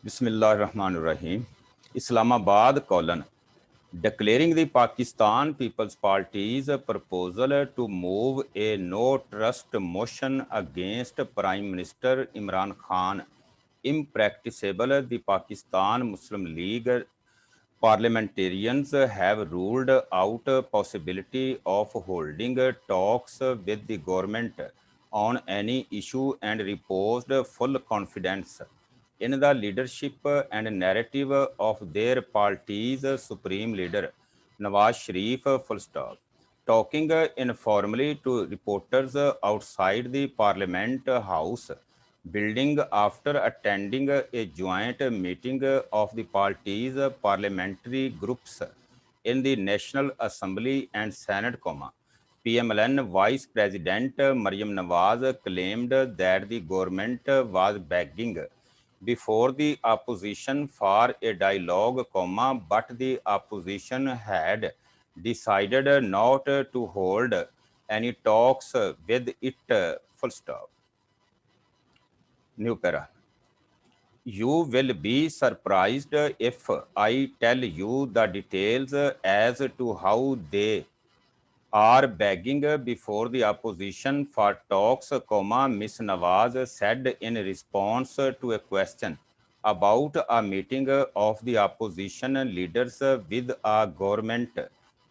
Bismillahirrahmanirrahim. Islamabad colon. Declaring the Pakistan People's Party's proposal to move a no trust motion against Prime Minister Imran Khan impracticable, the Pakistan Muslim League parliamentarians have ruled out possibility of holding talks with the government on any issue and reposed full confidence in the leadership and narrative of their party's supreme leader, Nawaz Sharif, full stop. Talking informally to reporters outside the Parliament House building after attending a joint meeting of the party's parliamentary groups in the National Assembly and Senate, PMLN Vice President Maryam Nawaz claimed that the government was begging before the opposition for a dialogue, but the opposition had decided not to hold any talks with it, full stop. New para. You will be surprised if I tell you the details as to how they are begging before the opposition for talks, Ms. Nawaz said in response to a question about a meeting of the opposition leaders with a government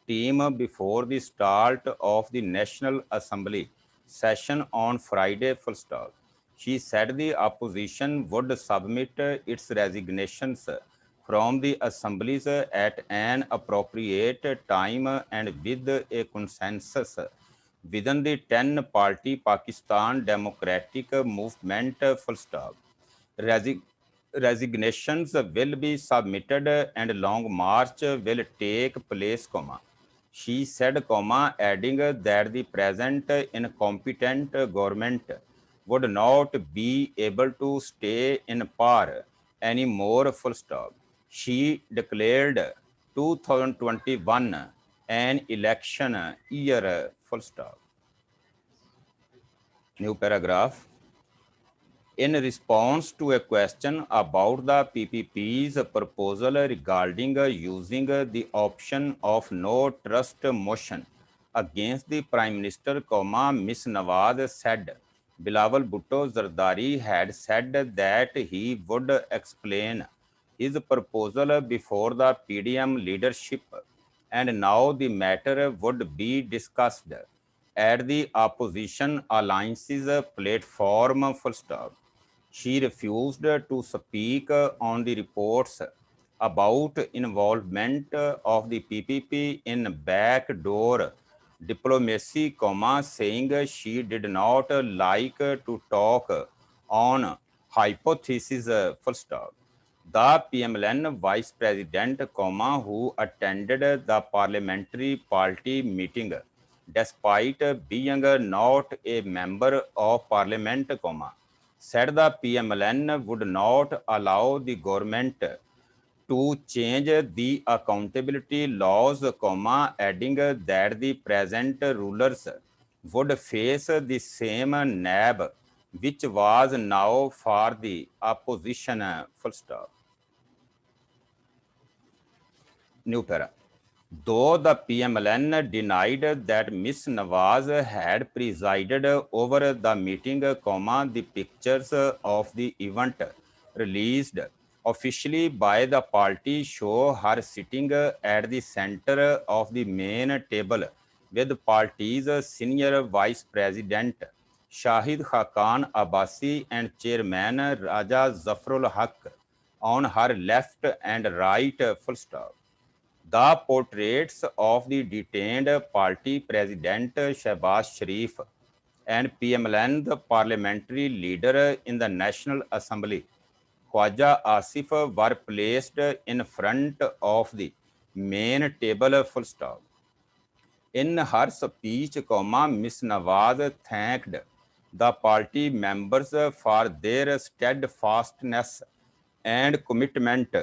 team before the start of the National Assembly session on Friday, full stop. She said the opposition would submit its resignations from the assemblies at an appropriate time and with a consensus within the 10-party Pakistan Democratic Movement, full stop. Resignations will be submitted and long march will take place, she said, adding that the present incompetent government would not be able to stay in power anymore, full stop. She declared 2021 an election year, full stop. New paragraph. In response to a question about the PPP's proposal regarding using the option of no trust motion against the Prime Minister, Ms. Nawaz said Bilawal Bhutto Zardari had said that he would explain his proposal before the PDM leadership, and now the matter would be discussed at the opposition alliance's platform, full stop. She refused to speak on the reports about involvement of the PPP in backdoor diplomacy, saying she did not like to talk on hypothesis, full stop. The PMLN vice president, who attended the parliamentary party meeting despite being not a member of parliament, said the PMLN would not allow the government to change the accountability laws, adding that the present rulers would face the same nab which was now for the opposition, full stop. New para. Though the PMLN denied that Ms. Nawaz had presided over the meeting, the pictures of the event released officially by the party show her sitting at the center of the main table with party's senior vice president Shahid Khaqan Abbasi and chairman Raja Zafrul Haq on her left and right, full stop. The portraits of the detained party president Shehbaz Sharif and PMLN, the parliamentary leader in the National Assembly, Khwaja Asif, were placed in front of the main table, full stop. In her speech, Ms. Nawaz thanked the party members for their steadfastness and commitment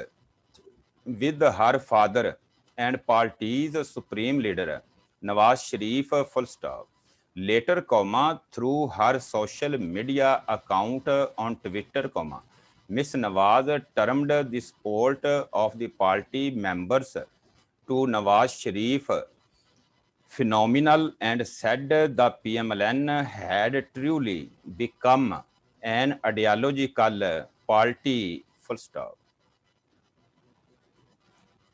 with her father and party's supreme leader, Nawaz Sharif, full stop. Later, through her social media account on Twitter, Miss Nawaz termed the support of the party members to Nawaz Sharif phenomenal and said the PMLN had truly become an ideological party. Full stop.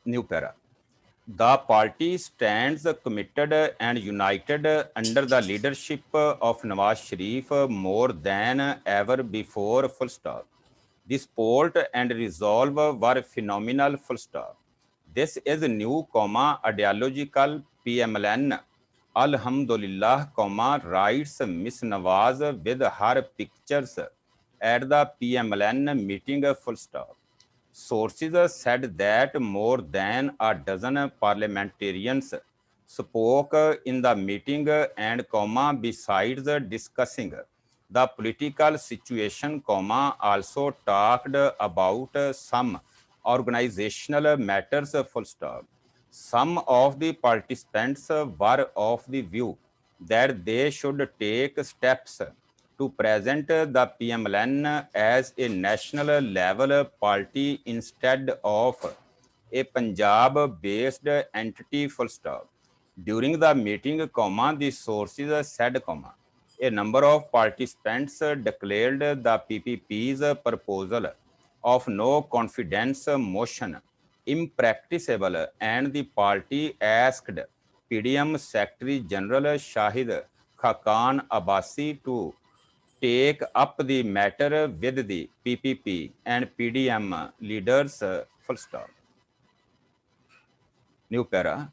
New para. The party stands committed and united under the leadership of Nawaz Sharif more than ever before. Full stop. The support and resolve were phenomenal. Full stop. This is new, ideological PMLN. Alhamdulillah, writes Miss Nawaz with her pictures at the PMLN meeting. Full stop. Sources said that more than a dozen parliamentarians spoke in the meeting and, besides discussing the political situation, also talked about some organizational matters. Full stop. Some of the participants were of the view that they should take steps to present the PMLN as a national level party instead of a Punjab-based entity. Full stop. During the meeting, the sources said, a number of participants declared the PPP's proposal of no confidence motion impracticable, and the party asked PDM Secretary General Shahid Khaqan Abbasi to take up the matter with the PPP and PDM leaders. Full stop. New para.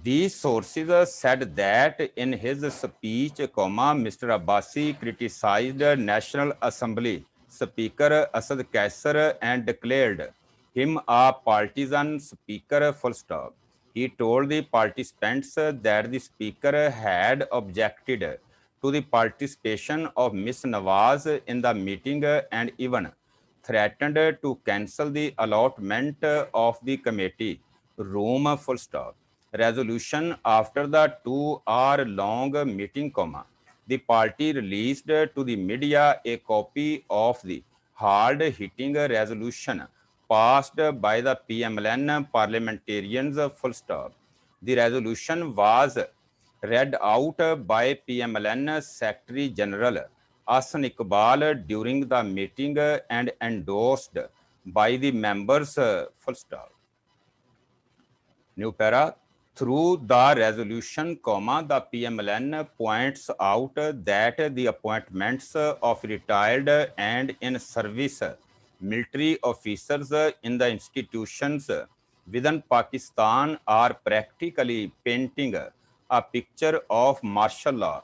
These sources said that in his speech, Mr. Abbasi criticized National Assembly Speaker Asad Kaisar and declared him a partisan speaker. Full stop. He told the participants that the speaker had objected to the participation of Miss Nawaz in the meeting and even threatened to cancel the allotment of the committee room. Full stop. Resolution. After the 2-hour long meeting, the party released to the media a copy of the hard-hitting resolution passed by the PMLN parliamentarians. Full stop. The resolution was read out by PMLN Secretary General Ahsan Iqbal during the meeting and endorsed by the members. Full stop. New para. Through the resolution, the PMLN points out that the appointments of retired and in service military officers in the institutions within Pakistan are practically painting a picture of martial law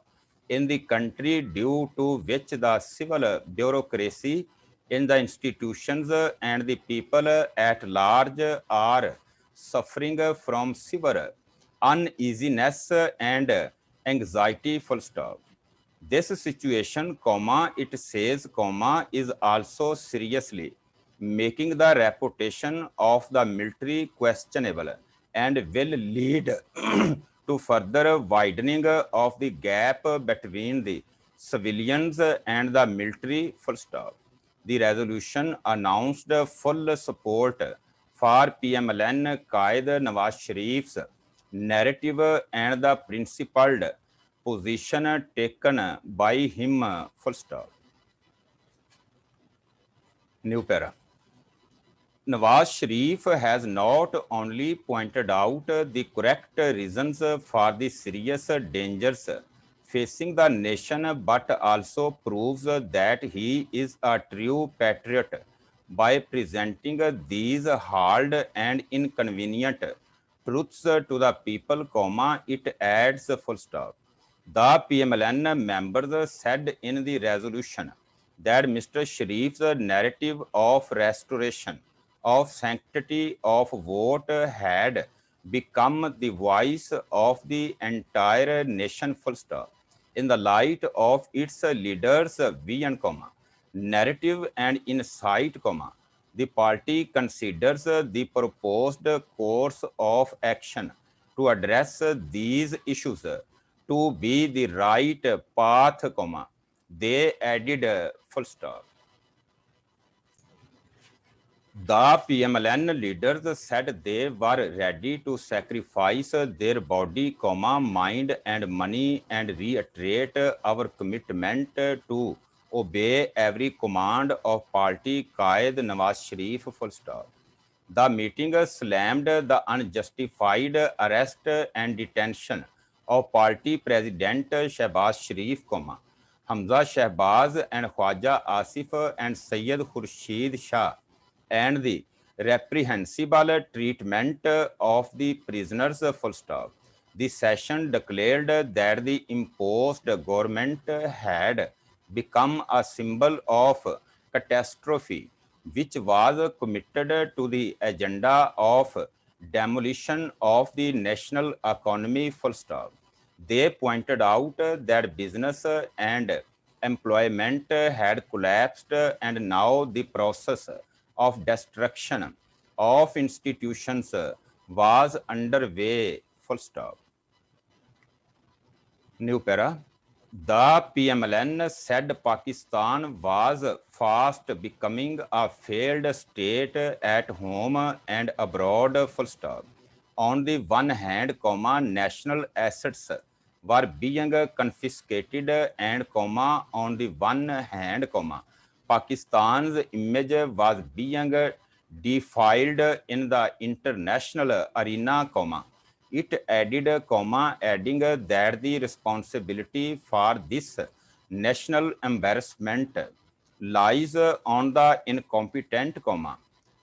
in the country, due to which the civil bureaucracy in the institutions and the people at large are suffering from severe uneasiness and anxiety. Full stop. This situation, it says, is also seriously making the reputation of the military questionable and will lead to further widening of the gap between the civilians and the military. Full stop. The resolution announced full support for PMLN Qaid Nawaz Sharif's narrative and the principled position taken by him. Full stop. New para. Nawaz Sharif has not only pointed out the correct reasons for the serious dangers facing the nation, but also proves that he is a true patriot by presenting these hard and inconvenient truths to the people, it adds. Full stop. The PMLN members said in the resolution that Mr. Sharif's narrative of restoration of sanctity of vote had become the voice of the entire nation. Full stop. In the light of its leaders' vision, narrative and insight, the party considers the proposed course of action to address these issues to be the right path, they added. Full stop. The PMLN leaders said they were ready to sacrifice their body, mind and money and reiterate our commitment to obey every command of party Qaid Nawaz Sharif, full stop. The meeting slammed the unjustified arrest and detention of party president Shehbaz Sharif, Hamza Shehbaz and Khwaja Asif and Sayyid Khurshid Shah, and the reprehensible treatment of the prisoners, full stop. The session declared that the imposed government had become a symbol of catastrophe, which was committed to the agenda of demolition of the national economy, full stop. They pointed out that business and employment had collapsed and now the process of destruction of institutions was underway, full stop. New para. The PMLN said Pakistan was fast becoming a failed state at home and abroad, full stop. On the one hand, national assets were being confiscated and, on the one hand, Pakistan's image was being defiled in the international arena, It added, adding that the responsibility for this national embarrassment lies on the incompetent,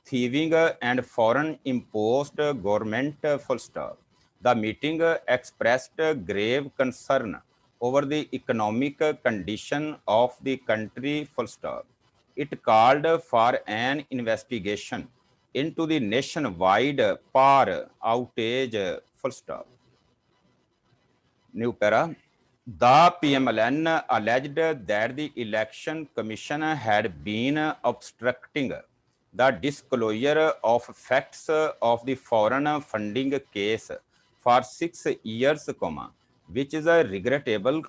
thieving and foreign imposed government, full stop. The meeting expressed grave concern over the economic condition of the country, full stop. It called for an investigation into the nationwide power outage, full stop. New para. The PMLN alleged that the Election Commission had been obstructing the disclosure of facts of the foreign funding case for 6 years, which is a regrettable,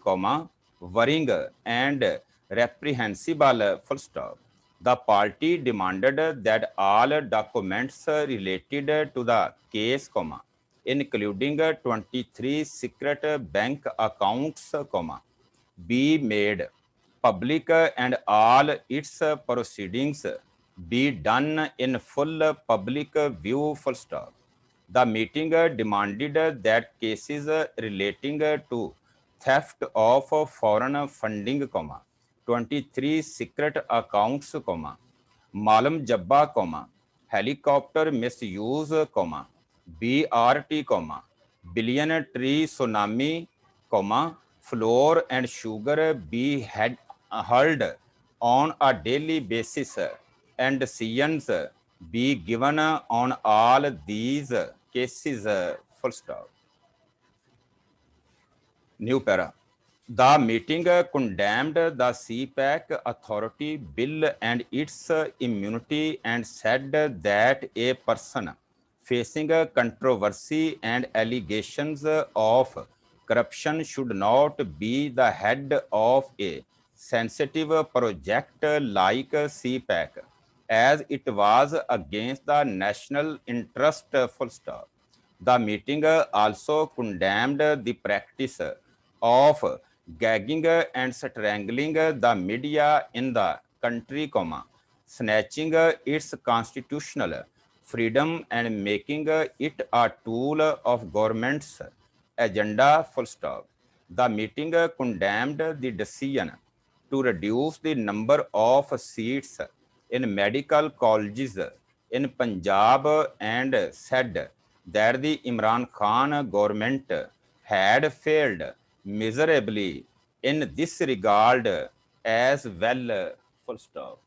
worrying and reprehensible, full stop. The party demanded that all documents related to the case, including 23 secret bank accounts, be made public and all its proceedings be done in full public view, full stop. The meeting demanded that cases relating to theft of foreign funding, 23 secret accounts, Malam Jabba, helicopter misuse, BRT, billion tree tsunami, flour and sugar be held on a daily basis and decisions be given on all these cases, full stop. New para. The meeting condemned the CPAC authority bill and its immunity and said that a person facing controversy and allegations of corruption should not be the head of a sensitive project like CPAC, as it was against the national interest, full stop. The meeting also condemned the practice of gagging and strangling the media in the country, snatching its constitutional freedom and making it a tool of government's agenda, full stop. The meeting condemned the decision to reduce the number of seats in medical colleges in Punjab and said that the Imran Khan government had failed miserably in this regard as well, full stop.